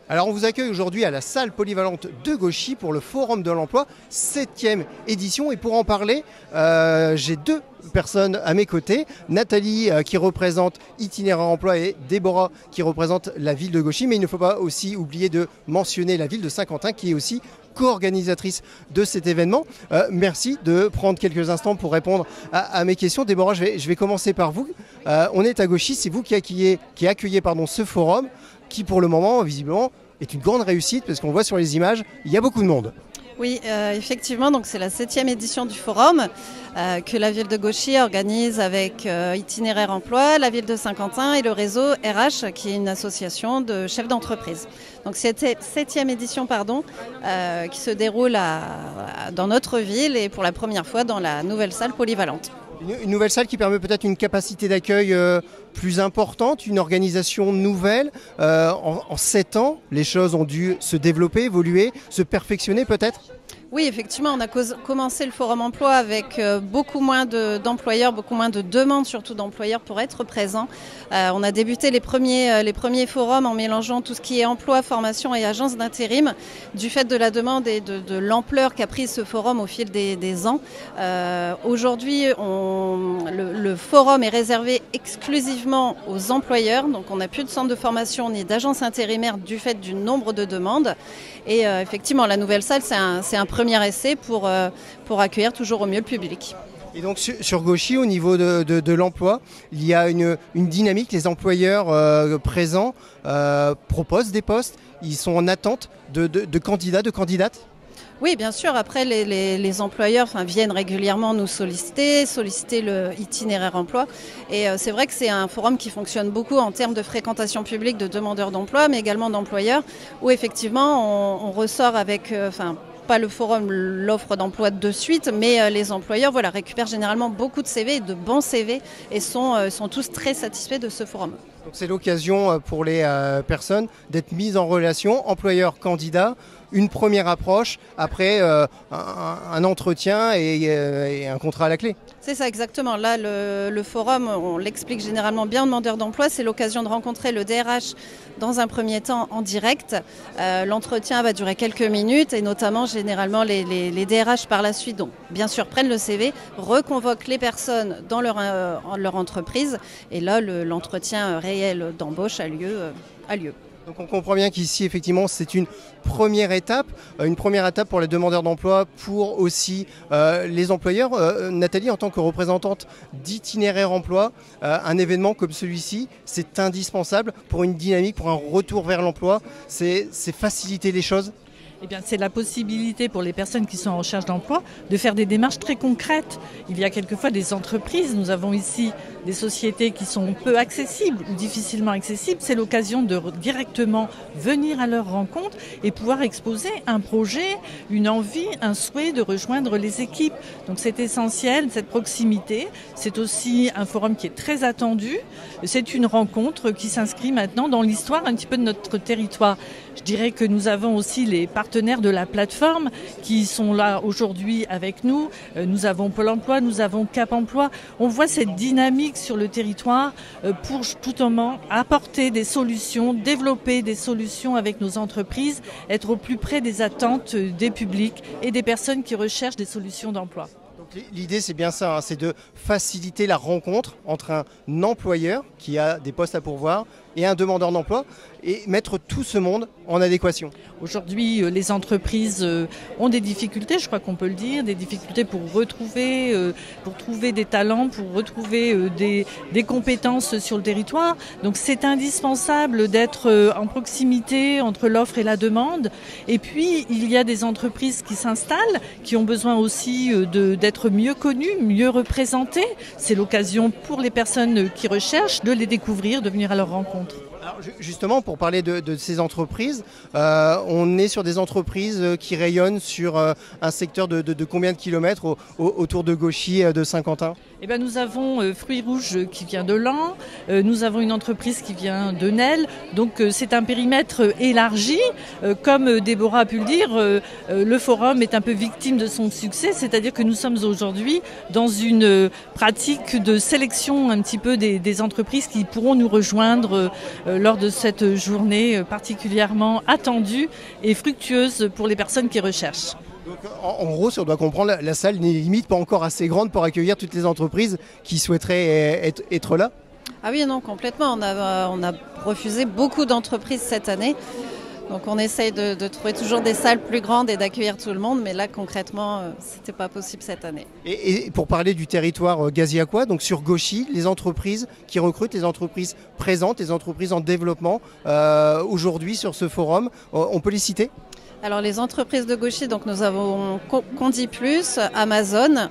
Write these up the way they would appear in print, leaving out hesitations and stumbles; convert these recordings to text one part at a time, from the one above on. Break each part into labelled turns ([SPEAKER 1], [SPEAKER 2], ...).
[SPEAKER 1] Alors on vous accueille aujourd'hui à la salle polyvalente de Gauchy pour le Forum de l'Emploi, 7e édition. Et pour en parler, j'ai deux personnes à mes côtés. Nathalie qui représente Itinéraire Emploi et Déborah qui représente la ville de Gauchy. Mais il ne faut pas aussi oublier de mentionner la ville de Saint-Quentin qui est aussi co-organisatrice de cet événement. Merci de prendre quelques instants pour répondre à mes questions. Déborah, je vais commencer par vous. On est à Gauchy, c'est vous qui accueillez ce forum qui pour le moment, visiblement, est une grande réussite parce qu'on voit sur les images, il y a beaucoup de monde.
[SPEAKER 2] Oui, effectivement, donc c'est la 7e édition du forum que la ville de Gauchy organise avec Itinéraire Emploi, la ville de Saint-Quentin et le réseau RH qui est une association de chefs d'entreprise. Donc c'était 7e édition qui se déroule dans notre ville et pour la première fois dans la nouvelle salle polyvalente.
[SPEAKER 1] Une nouvelle salle qui permet peut-être une capacité d'accueil plus importante, une organisation nouvelle. En 7 ans, les choses ont dû se développer, évoluer, se perfectionner peut-être ?
[SPEAKER 2] Oui, effectivement, on a commencé le Forum Emploi avec beaucoup moins d'employeurs, beaucoup moins de demandes surtout d'employeurs pour être présents. On a débuté les premiers forums en mélangeant tout ce qui est emploi, formation et agence d'intérim. Du fait de la demande et de l'ampleur qu'a pris ce forum au fil des ans, aujourd'hui, le forum est réservé exclusivement aux employeurs. Donc on n'a plus de centre de formation ni d'agence intérimaire du fait du nombre de demandes. Et effectivement, la nouvelle salle, c'est un premier essai pour accueillir toujours au mieux le public.
[SPEAKER 1] Et donc sur Gauchy, au niveau de l'emploi, il y a une dynamique. Les employeurs présents proposent des postes. Ils sont en attente de candidats, de candidates.
[SPEAKER 2] Oui, bien sûr. Après, les employeurs viennent régulièrement nous solliciter le Itinéraire Emploi. Et c'est vrai que c'est un forum qui fonctionne beaucoup en termes de fréquentation publique de demandeurs d'emploi, mais également d'employeurs, où effectivement on ressort avec... pas le forum, l'offre d'emploi de suite, mais les employeurs récupèrent généralement beaucoup de CV, de bons CV, et sont tous très satisfaits de ce forum.
[SPEAKER 1] Donc c'est l'occasion pour les personnes d'être mises en relation, employeur-candidat, une première approche, après un entretien et un contrat à la clé.
[SPEAKER 2] C'est ça, exactement. Là, le forum, on l'explique généralement bien aux demandeurs d'emploi, c'est l'occasion de rencontrer le DRH dans un premier temps en direct. L'entretien va durer quelques minutes et notamment, généralement, les DRH par la suite, donc bien sûr, prennent le CV, reconvoquent les personnes dans leur entreprise et là, l'entretien réel d'embauche a lieu.
[SPEAKER 1] Donc on comprend bien qu'ici, effectivement, c'est une première étape pour les demandeurs d'emploi, pour aussi les employeurs. Nathalie, en tant que représentante d'Itinéraire Emploi, un événement comme celui-ci, c'est indispensable pour une dynamique, pour un retour vers l'emploi. C'est faciliter les choses.
[SPEAKER 3] Eh bien, c'est la possibilité pour les personnes qui sont en recherche d'emploi de faire des démarches très concrètes. Il y a quelquefois des entreprises, nous avons ici des sociétés qui sont peu accessibles ou difficilement accessibles. C'est l'occasion de directement venir à leur rencontre et pouvoir exposer un projet, une envie, un souhait de rejoindre les équipes. Donc c'est essentiel, cette proximité. C'est aussi un forum qui est très attendu. C'est une rencontre qui s'inscrit maintenant dans l'histoire un petit peu de notre territoire. Je dirais que nous avons aussi les partenaires de la plateforme qui sont là aujourd'hui avec nous. Nous avons Pôle emploi, nous avons Cap emploi. On voit cette dynamique sur le territoire pour tout moment apporter des solutions, développer des solutions avec nos entreprises, être au plus près des attentes des publics et des personnes qui recherchent des solutions d'emploi.
[SPEAKER 1] L'idée, c'est bien ça, c'est de faciliter la rencontre entre un employeur qui a des postes à pourvoir et un demandeur d'emploi et mettre tout ce monde en adéquation.
[SPEAKER 3] Aujourd'hui, les entreprises ont des difficultés, je crois qu'on peut le dire, des difficultés pour trouver des talents, pour retrouver des compétences sur le territoire. Donc c'est indispensable d'être en proximité entre l'offre et la demande. Et puis, il y a des entreprises qui s'installent, qui ont besoin aussi d'être mieux connues, mieux représentées. C'est l'occasion pour les personnes qui recherchent de les découvrir, de venir à leur rencontre.
[SPEAKER 1] Alors justement, pour parler de ces entreprises, on est sur des entreprises qui rayonnent sur un secteur de combien de kilomètres autour de Gauchy, de Saint-Quentin ?
[SPEAKER 3] Eh bien, nous avons Fruits Rouges qui vient de Laon, nous avons une entreprise qui vient de Nesle, donc c'est un périmètre élargi. Comme Déborah a pu le dire, le forum est un peu victime de son succès, c'est-à-dire que nous sommes aujourd'hui dans une pratique de sélection un petit peu des entreprises qui pourront nous rejoindre lors de cette journée particulièrement attendue et fructueuse pour les personnes qui recherchent.
[SPEAKER 1] Donc, en gros, si on doit comprendre, la salle n'est limite pas encore assez grande pour accueillir toutes les entreprises qui souhaiteraient être là?
[SPEAKER 2] Ah oui, non, complètement. On a refusé beaucoup d'entreprises cette année. Donc on essaye de trouver toujours des salles plus grandes et d'accueillir tout le monde, mais là concrètement, c'était pas possible cette année.
[SPEAKER 1] Et pour parler du territoire gaziacois, donc sur Gauchy, les entreprises qui recrutent, les entreprises présentes, les entreprises en développement, aujourd'hui sur ce forum, on peut les citer?
[SPEAKER 2] Alors les entreprises de Gauchy, donc nous avons Condi Plus, Amazon,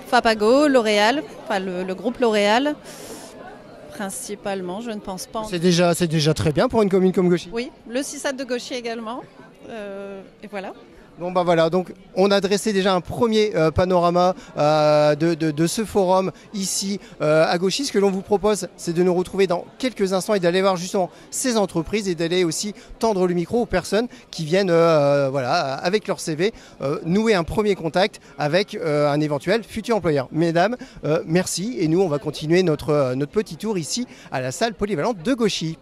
[SPEAKER 2] Fapago, L'Oréal, enfin le groupe L'Oréal. Principalement, je ne pense pas.
[SPEAKER 1] C'est déjà très bien pour une commune comme Gauchy.
[SPEAKER 2] Oui, le CISAT de Gauchy également. Et voilà.
[SPEAKER 1] Bon bah voilà, donc on a dressé déjà un premier panorama de ce forum ici à Gauchy. Ce que l'on vous propose, c'est de nous retrouver dans quelques instants et d'aller voir justement ces entreprises et d'aller aussi tendre le micro aux personnes qui viennent voilà, avec leur CV nouer un premier contact avec un éventuel futur employeur. Mesdames, merci et nous on va continuer notre petit tour ici à la salle polyvalente de Gauchy.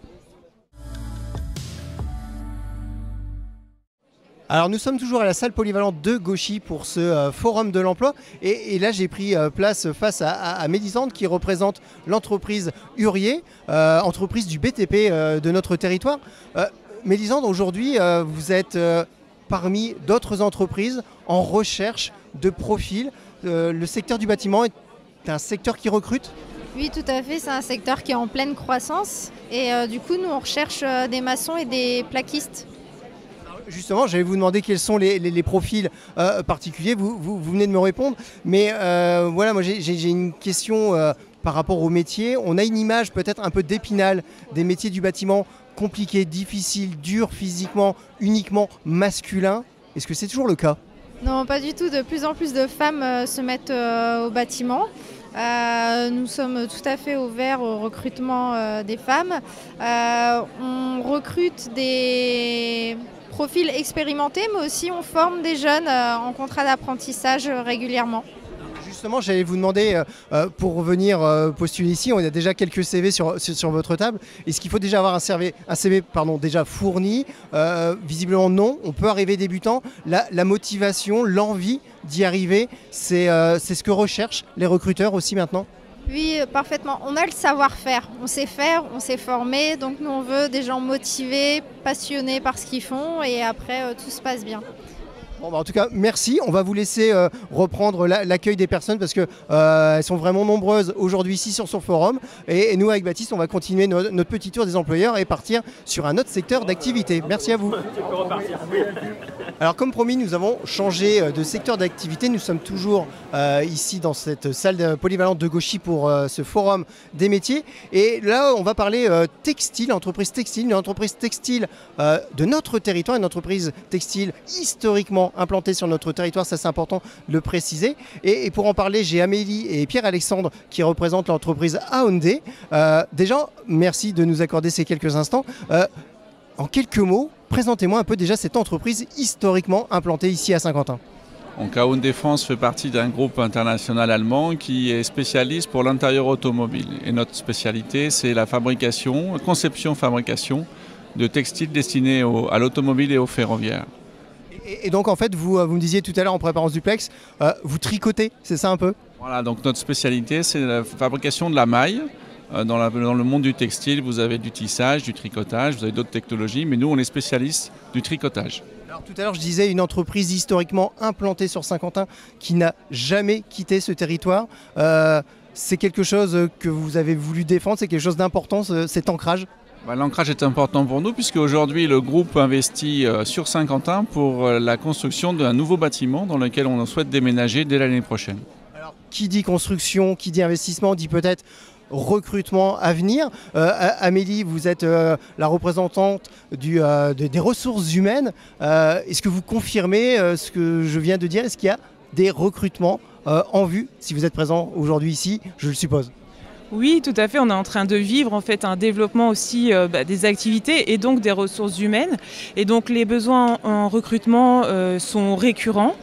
[SPEAKER 1] Alors nous sommes toujours à la salle polyvalente de Gauchy pour ce forum de l'emploi et là j'ai pris place face à Mélisande qui représente l'entreprise Hurier, entreprise du BTP de notre territoire. Mélisande, aujourd'hui vous êtes parmi d'autres entreprises en recherche de profils. Le secteur du bâtiment est un secteur qui recrute?
[SPEAKER 4] Oui, tout à fait, c'est un secteur qui est en pleine croissance et du coup nous on recherche des maçons et des plaquistes.
[SPEAKER 1] Justement, j'allais vous demander quels sont les profils particuliers, vous venez de me répondre, mais voilà, moi j'ai une question par rapport au métier. On a une image peut-être un peu d'Épinal des métiers du bâtiment, compliqués, difficiles, durs physiquement, uniquement masculins. Est-ce que c'est toujours le cas?
[SPEAKER 4] Non, pas du tout, de plus en plus de femmes se mettent au bâtiment. Nous sommes tout à fait ouverts au recrutement des femmes. On recrute des profils expérimentés, mais aussi on forme des jeunes en contrat d'apprentissage régulièrement.
[SPEAKER 1] Justement, j'allais vous demander, pour venir postuler ici, on a déjà quelques CV sur votre table. Est-ce qu'il faut déjà avoir un CV déjà fourni? Visiblement non, on peut arriver débutant. La motivation, l'envie d'y arriver, c'est ce que recherchent les recruteurs aussi maintenant?
[SPEAKER 4] Oui, parfaitement. On a le savoir-faire, on sait faire, on sait former, donc nous on veut des gens motivés, passionnés par ce qu'ils font et après tout se passe bien.
[SPEAKER 1] Bon, bah en tout cas, merci. On va vous laisser reprendre l'accueil des personnes parce qu'elles sont vraiment nombreuses aujourd'hui ici sur ce forum. Et nous, avec Baptiste, on va continuer notre petit tour des employeurs et partir sur un autre secteur d'activité. Merci à vous. Alors, comme promis, nous avons changé de secteur d'activité. Nous sommes toujours ici dans cette salle polyvalente de Gauchy pour ce forum des métiers. Et là, on va parler textile, entreprise textile, une entreprise textile de notre territoire, une entreprise textile historiquement implantée sur notre territoire, ça c'est important de le préciser. Et pour en parler, j'ai Amélie et Pierre-Alexandre qui représentent l'entreprise Aondé. Déjà, merci de nous accorder ces quelques instants. En quelques mots, présentez-moi un peu déjà cette entreprise historiquement implantée ici à Saint-Quentin.
[SPEAKER 5] Donc Aondé France fait partie d'un groupe international allemand qui est spécialiste pour l'intérieur automobile. Et notre spécialité, c'est la fabrication, conception-fabrication de textiles destinés à l'automobile et au ferroviaire.
[SPEAKER 1] Et donc en fait, vous me disiez tout à l'heure en préparant ce duplex, vous tricotez, c'est ça un peu?
[SPEAKER 5] Voilà, donc notre spécialité, c'est la fabrication de la maille. Dans le monde du textile, vous avez du tissage, du tricotage, vous avez d'autres technologies, mais nous, on est spécialistes du tricotage.
[SPEAKER 1] Alors tout à l'heure, je disais une entreprise historiquement implantée sur Saint-Quentin qui n'a jamais quitté ce territoire. C'est quelque chose que vous avez voulu défendre, c'est quelque chose d'important, cet ancrage?
[SPEAKER 5] L'ancrage est important pour nous puisque aujourd'hui le groupe investit sur Saint-Quentin pour la construction d'un nouveau bâtiment dans lequel on souhaite déménager dès l'année prochaine.
[SPEAKER 1] Alors qui dit construction, qui dit investissement, dit peut-être recrutement à venir. Amélie, vous êtes la représentante des ressources humaines. Est-ce que vous confirmez ce que je viens de dire? Est-ce qu'il y a des recrutements en vue si vous êtes présent aujourd'hui ici, je le suppose?
[SPEAKER 6] Oui, tout à fait. On est en train de vivre en fait un développement aussi des activités et donc des ressources humaines. Et donc les besoins en recrutement sont récurrents.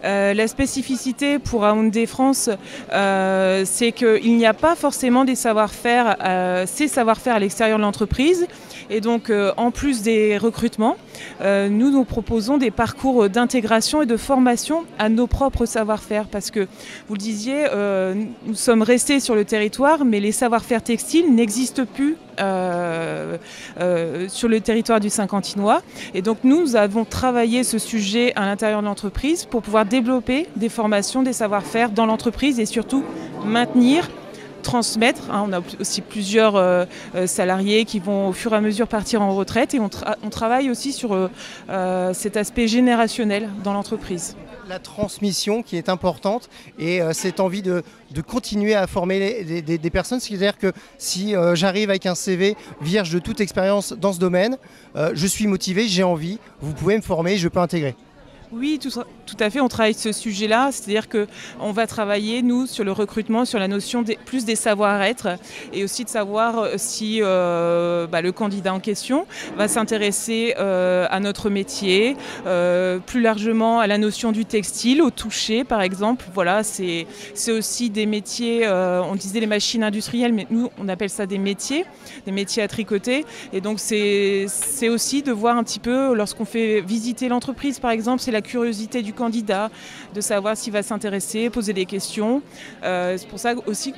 [SPEAKER 6] La spécificité pour Aoundé France, c'est qu'il n'y a pas forcément des savoir-faire, ces savoir-faire à l'extérieur de l'entreprise. Et donc, en plus des recrutements, nous proposons des parcours d'intégration et de formation à nos propres savoir-faire. Parce que, vous le disiez, nous sommes restés sur le territoire, mais les savoir-faire textiles n'existent plus sur le territoire du Saint-Quentinois. Et donc, nous avons travaillé ce sujet à l'intérieur de l'entreprise pour pouvoir développer des formations, des savoir-faire dans l'entreprise et surtout maintenir, transmettre. On a aussi plusieurs salariés qui vont au fur et à mesure partir en retraite et on travaille aussi sur cet aspect générationnel dans l'entreprise.
[SPEAKER 1] La transmission qui est importante et cette envie de continuer à former des personnes. C'est-à-dire que si j'arrive avec un CV vierge de toute expérience dans ce domaine, je suis motivé, j'ai envie, vous pouvez me former, je peux intégrer.
[SPEAKER 6] Oui, tout à fait, on travaille ce sujet-là, c'est-à-dire qu'on va travailler, nous, sur le recrutement, sur la notion plus des savoir-être et aussi de savoir si le candidat en question va s'intéresser à notre métier, plus largement à la notion du textile, au toucher par exemple. Voilà, c'est aussi des métiers, on disait les machines industrielles, mais nous, on appelle ça des métiers à tricoter. Et donc, c'est aussi de voir un petit peu, lorsqu'on fait visiter l'entreprise par exemple, c'est la curiosité du candidat, de savoir s'il va s'intéresser, poser des questions. C'est pour ça aussi,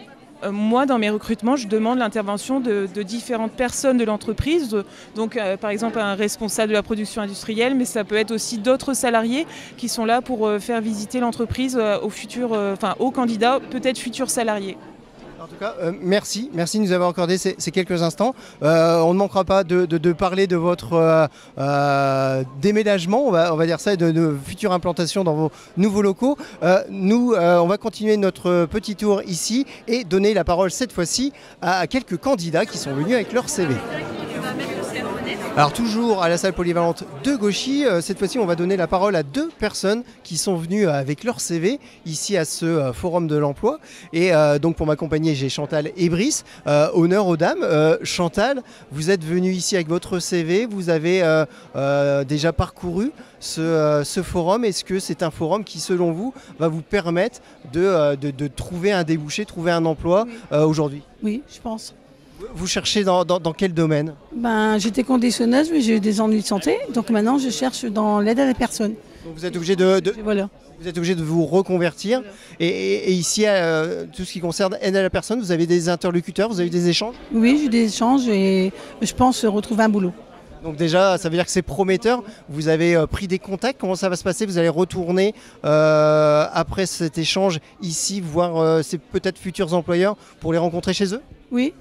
[SPEAKER 6] moi, dans mes recrutements, je demande l'intervention de différentes personnes de l'entreprise. Donc, par exemple, un responsable de la production industrielle, mais ça peut être aussi d'autres salariés qui sont là pour faire visiter l'entreprise aux candidats, peut-être futurs salariés.
[SPEAKER 1] En tout cas, merci de nous avoir accordé ces quelques instants. On ne manquera pas de parler de votre déménagement, on va dire ça, et de future implantation dans vos nouveaux locaux. Nous, on va continuer notre petit tour ici et donner la parole cette fois-ci à quelques candidats qui sont venus avec leur CV. Alors toujours à la salle polyvalente de Gauchy, cette fois-ci on va donner la parole à 2 personnes qui sont venues avec leur CV ici à ce forum de l'emploi. Et donc pour m'accompagner j'ai Chantal et Brice, honneur aux dames. Chantal, vous êtes venue ici avec votre CV, vous avez déjà parcouru ce forum. Est-ce que c'est un forum qui selon vous va vous permettre de trouver un débouché, trouver un emploi aujourd'hui?
[SPEAKER 7] Oui, je pense.
[SPEAKER 1] Vous cherchez dans quel domaine?
[SPEAKER 7] J'étais conditionneuse, mais j'ai eu des ennuis de santé. Donc maintenant, je cherche dans l'aide à la personne.
[SPEAKER 1] Donc vous êtes obligé
[SPEAKER 7] Voilà.
[SPEAKER 1] Vous êtes obligé de vous reconvertir. Voilà. Et ici, tout ce qui concerne aide à la personne, vous avez des interlocuteurs, vous avez des échanges?
[SPEAKER 7] Oui, j'ai des échanges et je pense retrouver un boulot.
[SPEAKER 1] Donc déjà, ça veut dire que c'est prometteur. Vous avez pris des contacts. Comment ça va se passer? Vous allez retourner après cet échange ici, voir ces peut-être futurs employeurs pour les rencontrer chez eux?
[SPEAKER 7] Oui.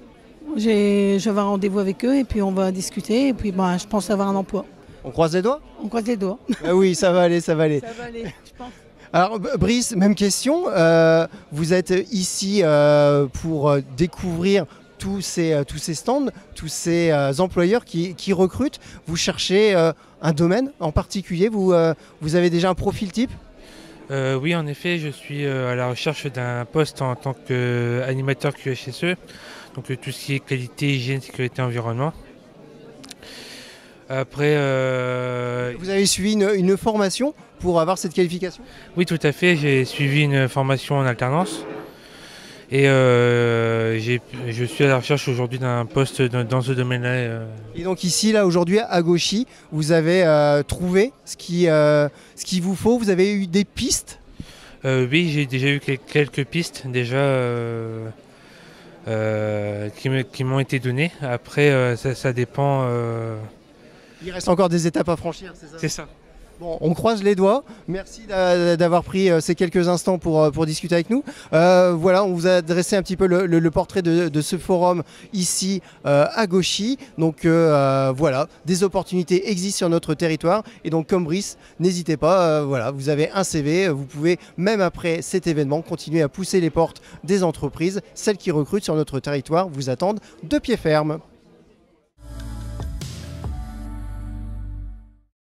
[SPEAKER 7] Je vais avoir un rendez-vous avec eux et puis on va discuter et puis je pense avoir un emploi.
[SPEAKER 1] On croise les doigts?
[SPEAKER 7] On croise les doigts.
[SPEAKER 1] Ah oui, ça va aller.
[SPEAKER 7] Ça va aller, je pense.
[SPEAKER 1] Alors Brice, même question. Vous êtes ici pour découvrir tous ces stands, tous ces employeurs qui recrutent. Vous cherchez un domaine en particulier? Vous avez déjà un profil type?
[SPEAKER 8] Oui, en effet, je suis à la recherche d'un poste en tant qu'animateur QHSE. Donc tout ce qui est qualité, hygiène, sécurité, environnement. Après...
[SPEAKER 1] Vous avez suivi une formation pour avoir cette qualification?
[SPEAKER 8] Oui, tout à fait. J'ai suivi une formation en alternance. Et je suis à la recherche aujourd'hui d'un poste dans ce domaine-là.
[SPEAKER 1] Et donc ici, là, aujourd'hui, à Gauchy, vous avez trouvé ce qu'il vous faut? Vous avez eu des pistes?
[SPEAKER 8] Oui, j'ai déjà eu quelques pistes déjà qui m'ont été données. Après, ça dépend.
[SPEAKER 1] Il reste encore des étapes à franchir, c'est ça?
[SPEAKER 8] C'est ça.
[SPEAKER 1] Bon, on croise les doigts. Merci d'avoir pris ces quelques instants pour discuter avec nous. Voilà, on vous a dressé un petit peu le portrait de ce forum ici à Gauchy. Donc voilà, des opportunités existent sur notre territoire. Et donc comme Brice, n'hésitez pas, voilà, vous avez un CV. Vous pouvez, même après cet événement, continuer à pousser les portes des entreprises. Celles qui recrutent sur notre territoire vous attendent de pied ferme.